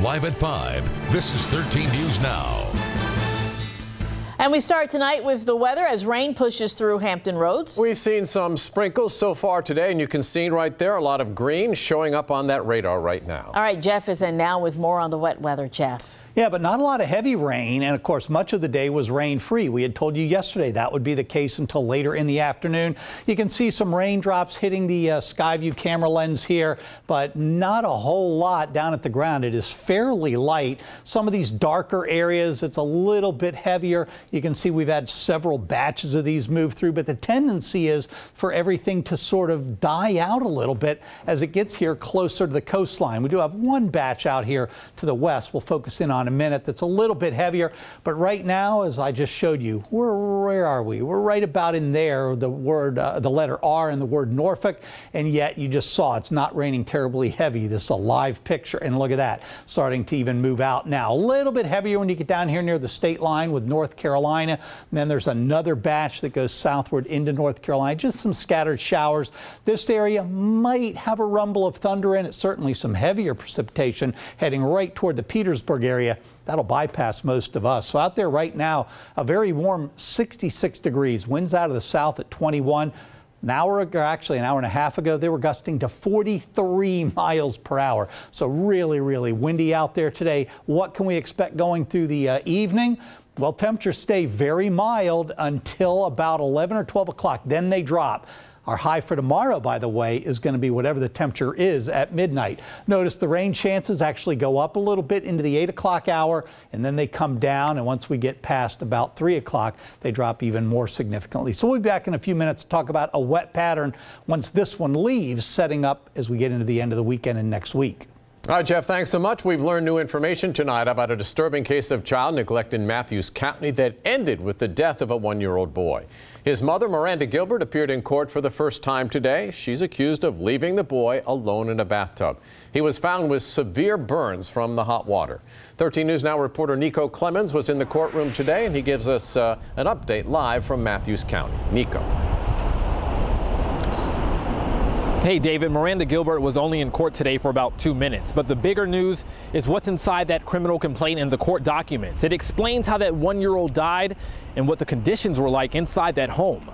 Live at 5, this is 13 News Now. And we start tonight with the weather as rain pushes through Hampton roads. We've seen some sprinkles so far today, and you can see right there a lot of green showing up on that radar right now. All right, Jeff is in now with more on the wet weather. Jeff. Yeah, but not a lot of heavy rain, and of course much of the day was rain-free. We had told you yesterday that would be the case until later in the afternoon. You can see some raindrops hitting the Skyview camera lens here, but not a whole lot down at the ground. It is fairly light. Some of these darker areas, it's a little bit heavier. You can see we've had several batches of these move through, but the tendency is for everything to sort of die out a little bit as it gets here closer to the coastline. We do have one batch out here to the west. We'll focus in on a minute that's a little bit heavier, but right now, as I just showed you, where are we? We're right about in there, the letter R in the word Norfolk, and yet you just saw it's not raining terribly heavy. This is a live picture, and look at that, starting to even move out now. A little bit heavier when you get down here near the state line with North Carolina, and then there's another batch that goes southward into North Carolina, just some scattered showers. This area might have a rumble of thunder in it, certainly some heavier precipitation heading right toward the Petersburg area. That'll bypass most of us. So out there right now, a very warm 66 degrees. Winds out of the south at 21. An hour ago, actually an hour and a half ago, they were gusting to 43 miles per hour. So really, really windy out there today. What can we expect going through the evening? Well, temperatures stay very mild until about 11 or 12 o'clock. Then they drop. Our high for tomorrow, by the way, is going to be whatever the temperature is at midnight. Notice the rain chances actually go up a little bit into the 8 o'clock hour, and then they come down. And once we get past about 3 o'clock, they drop even more significantly. So we'll be back in a few minutes to talk about a wet pattern once this one leaves, setting up as we get into the end of the weekend and next week. All right, Jeff, thanks so much. We've learned new information tonight about a disturbing case of child neglect in Matthews County that ended with the death of a 1-year-old boy. His mother, Miranda Gilbert, appeared in court for the first time today. She's accused of leaving the boy alone in a bathtub. He was found with severe burns from the hot water. 13 News Now reporter Nico Clemens was in the courtroom today, and he gives us an update live from Matthews County. Nico. Hey, David, Miranda Gilbert was only in court today for about 2 minutes, but the bigger news is what's inside that criminal complaint and the court documents. It explains how that 1-year-old died and what the conditions were like inside that home.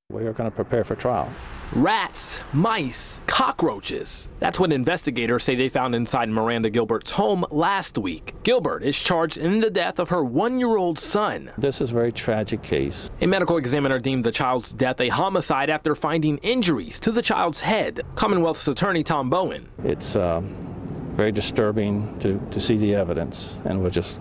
We are going to prepare for trial. Rats, mice, cockroaches. That's what investigators say they found inside Miranda Gilbert's home last week. Gilbert is charged in the death of her 1-year-old son. This is a very tragic case. A medical examiner deemed the child's death a homicide after finding injuries to the child's head. Commonwealth's attorney Tom Bowen. It's very disturbing to see the evidence, and we'll just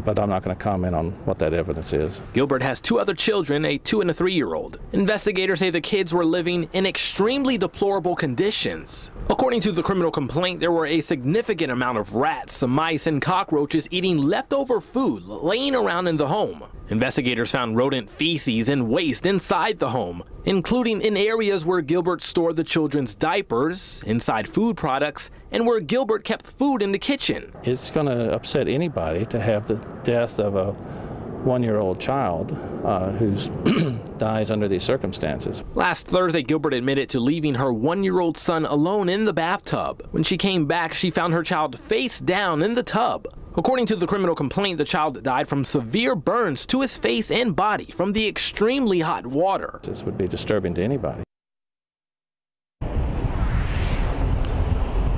but I'm not going to comment on what that evidence is. Gilbert has 2 other children, a 2- and a 3-year-old. Investigators say the kids were living in extremely deplorable conditions. According to the criminal complaint, there were a significant amount of rats, mice, and cockroaches eating leftover food laying around in the home. Investigators found rodent feces and waste inside the home, including in areas where Gilbert stored the children's diapers, inside food products, and where Gilbert kept food in the kitchen. It's going to upset anybody to have the death of a 1-year-old child who dies under these circumstances. Last Thursday, Gilbert admitted to leaving her 1-year-old son alone in the bathtub. When she came back, she found her child face down in the tub. According to the criminal complaint, the child died from severe burns to his face and body from the extremely hot water. This would be disturbing to anybody.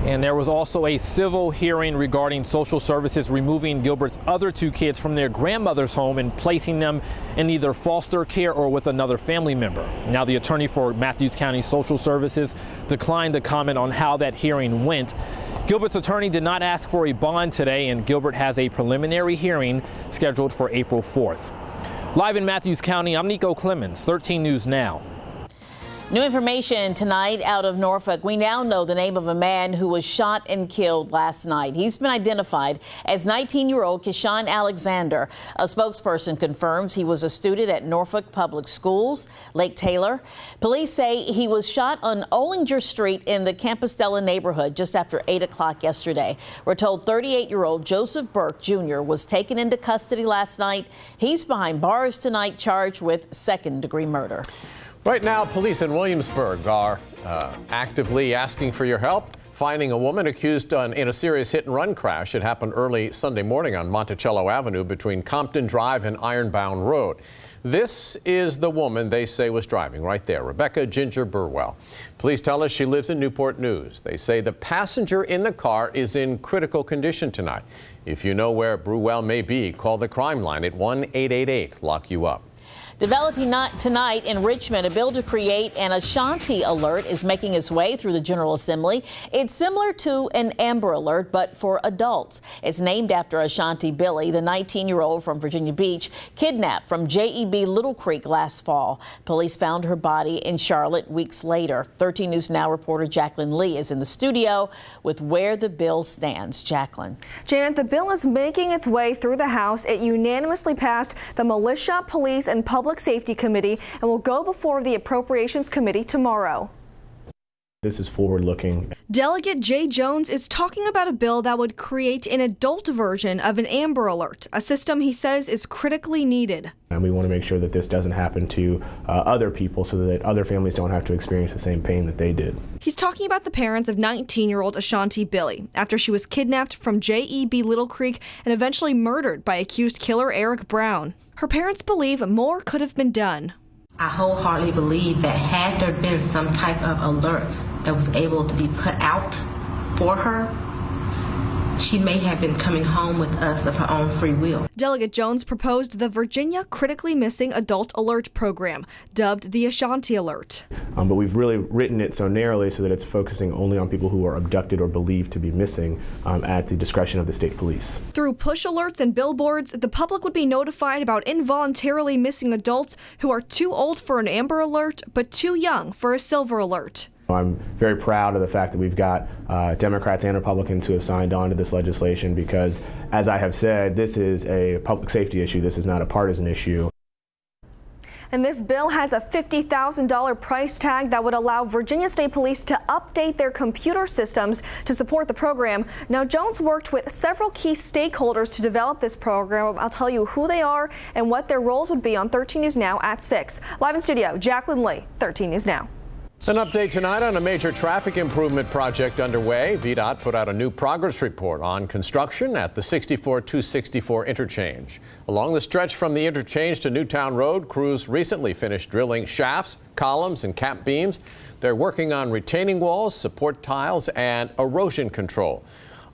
And there was also a civil hearing regarding social services removing Gilbert's other 2 kids from their grandmother's home and placing them in either foster care or with another family member. Now, the attorney for Matthews County Social Services declined to comment on how that hearing went. Gilbert's attorney did not ask for a bond today, and Gilbert has a preliminary hearing scheduled for April 4th. Live in Matthews County, I'm Nico Clemens, 13 News Now. New information tonight out of Norfolk. We now know the name of a man who was shot and killed last night. He's been identified as 19-year-old Keshawn Alexander. A spokesperson confirms he was a student at Norfolk Public Schools, Lake Taylor. Police say he was shot on Ollinger Street in the Compostela neighborhood just after 8 o'clock yesterday. We're told 38-year-old Joseph Burke Jr. was taken into custody last night. He's behind bars tonight, charged with second-degree murder. Right now, police in Williamsburg are actively asking for your help. finding a woman accused in a serious hit-and-run crash. It happened early Sunday morning on Monticello Avenue between Compton Drive and Ironbound Road. This is the woman they say was driving right there, Rebecca Ginger Burwell. Police tell us she lives in Newport News. They say the passenger in the car is in critical condition tonight. If you know where Burwell may be, call the crime line at 1-888-LOCK-YOU-UP. Developing tonight in Richmond, a bill to create an Ashanti alert is making its way through the General Assembly. It's similar to an Amber Alert, but for adults. It's named after Ashanti Billy, the 19-year-old from Virginia Beach, kidnapped from JEB Little Creek last fall. Police found her body in Charlotte weeks later. 13 News Now reporter Jacqueline Lee is in the studio with where the bill stands. Jacqueline. Janet, the bill is making its way through the House. It unanimously passed the Militia, Police, and Public Safety Committee and will go before the Appropriations Committee tomorrow. This is forward-looking. Delegate Jay Jones is talking about a bill that would create an adult version of an Amber Alert, a system he says is critically needed. And we want to make sure that this doesn't happen to other people so that other families don't have to experience the same pain that they did. He's talking about the parents of 19-year-old Ashanti Billy after she was kidnapped from JEB Little Creek and eventually murdered by accused killer Eric Brown. Her parents believe more could have been done. I wholeheartedly believe that had there been some type of alert that was able to be put out for her, she may have been coming home with us of her own free will. Delegate Jones proposed the Virginia Critically Missing Adult Alert Program, dubbed the Ashanti Alert. But we've really written it so narrowly so that it's focusing only on people who are abducted or believed to be missing at the discretion of the state police. Through push alerts and billboards, the public would be notified about involuntarily missing adults who are too old for an Amber Alert but too young for a Silver Alert. I'm very proud of the fact that we've got Democrats and Republicans who have signed on to this legislation because, as I have said, this is a public safety issue. This is not a partisan issue. And this bill has a $50,000 price tag that would allow Virginia State Police to update their computer systems to support the program. Now, Jones worked with several key stakeholders to develop this program. I'll tell you who they are and what their roles would be on 13 News Now at 6. Live in studio, Jacqueline Lee, 13 News Now. An update tonight on a major traffic improvement project underway. VDOT put out a new progress report on construction at the 64-264 interchange. Along the stretch from the interchange to Newtown Road, crews recently finished drilling shafts, columns, and cap beams. They're working on retaining walls, support tiles, and erosion control.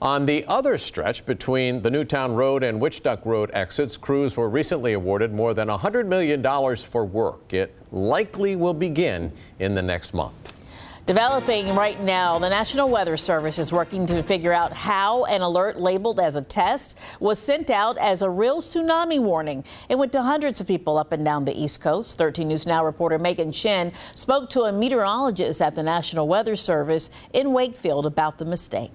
On the other stretch between the Newtown Road and Witch Duck Road exits, crews were recently awarded more than $100 million for work. It likely will begin in the next month. Developing right now, the National Weather Service is working to figure out how an alert labeled as a test was sent out as a real tsunami warning. It went to hundreds of people up and down the East Coast. 13 News Now reporter Megan Shin spoke to a meteorologist at the National Weather Service in Wakefield about the mistake.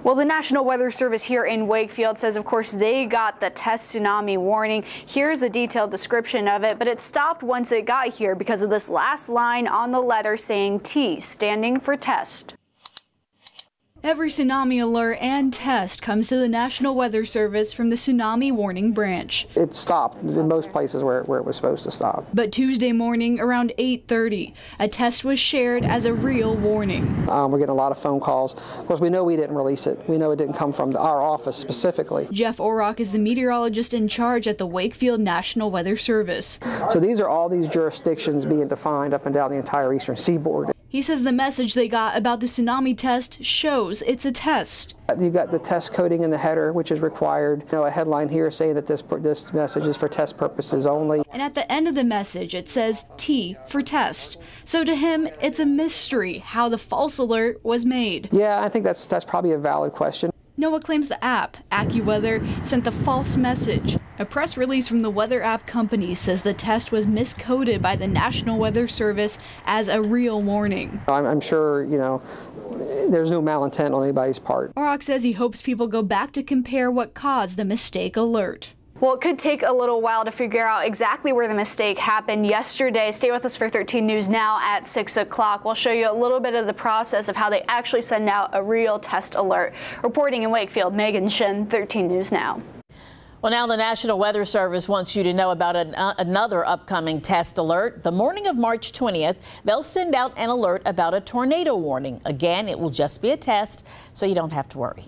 Well, the National Weather Service here in Wakefield says, of course, they got the test tsunami warning. Here's a detailed description of it, but it stopped once it got here because of this last line on the letter saying T, standing for test. Every tsunami alert and test comes to the National Weather Service from the Tsunami Warning Branch. It stopped in most places where it was supposed to stop. But Tuesday morning around 8:30, a test was shared as a real warning. We're getting a lot of phone calls. Of course, we know we didn't release it. We know it didn't come from our office specifically. Jeff Orrock is the meteorologist in charge at the Wakefield National Weather Service. So these are all these jurisdictions being defined up and down the entire eastern seaboard. He says the message they got about the tsunami test shows it's a test. You got the test coding in the header, which is required. You know, a headline here saying that this message is for test purposes only. And at the end of the message, it says T for test. So to him, it's a mystery how the false alert was made. Yeah, I think that's probably a valid question. NOAA claims the app, AccuWeather, sent the false message. A press release from the weather app company says the test was miscoded by the National Weather Service as a real warning. I'm sure, you know, there's no malintent on anybody's part. Orrock says he hopes people go back to compare what caused the mistake alert. Well, it could take a little while to figure out exactly where the mistake happened yesterday. Stay with us for 13 News Now at 6 o'clock. We'll show you a little bit of the process of how they actually send out a real test alert. Reporting in Wakefield, Megan Shin, 13 News Now. Well, now the National Weather Service wants you to know about another upcoming test alert. The morning of March 20th, they'll send out an alert about a tornado warning. Again, it will just be a test, so you don't have to worry.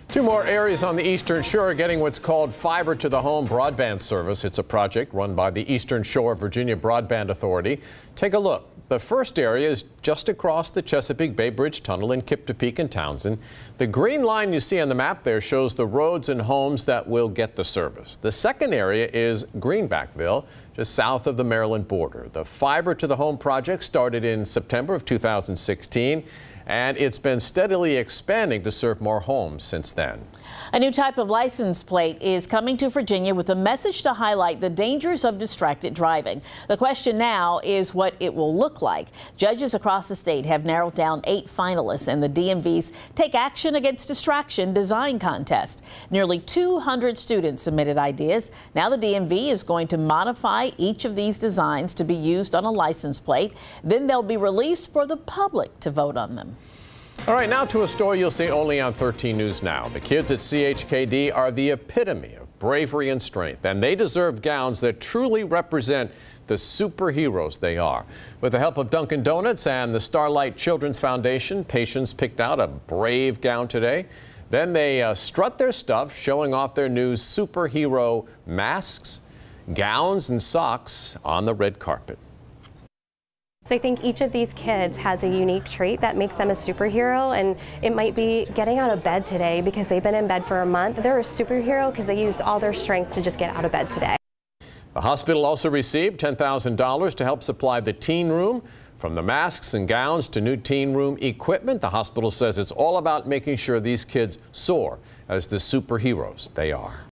Two more areas on the Eastern Shore are getting what's called fiber-to-the-home broadband service. It's a project run by the Eastern Shore Virginia Broadband Authority. Take a look. The first area is just across the Chesapeake Bay Bridge Tunnel in Kiptopeke and Townsend. The green line you see on the map there shows the roads and homes that will get the service. The second area is Greenbackville, just south of the Maryland border. The fiber-to-the-home project started in September of 2016. And it's been steadily expanding to serve more homes since then. A new type of license plate is coming to Virginia with a message to highlight the dangers of distracted driving. The question now is what it will look like. Judges across the state have narrowed down 8 finalists in the DMV's Take Action Against Distraction design contest. Nearly 200 students submitted ideas. Now the DMV is going to modify each of these designs to be used on a license plate. Then they'll be released for the public to vote on them. All right, now to a story you'll see only on 13 News Now. The kids at CHKD are the epitome of bravery and strength, and they deserve gowns that truly represent the superheroes they are. With the help of Dunkin Donuts and the Starlight Children's Foundation, patients picked out a brave gown today. Then they strut their stuff, showing off their new superhero masks, gowns, and socks on the red carpet. So I think each of these kids has a unique trait that makes them a superhero, and it might be getting out of bed today because they've been in bed for a month. They're a superhero because they used all their strength to just get out of bed today. The hospital also received $10,000 to help supply the teen room. From the masks and gowns to new teen room equipment, the hospital says it's all about making sure these kids soar as the superheroes they are.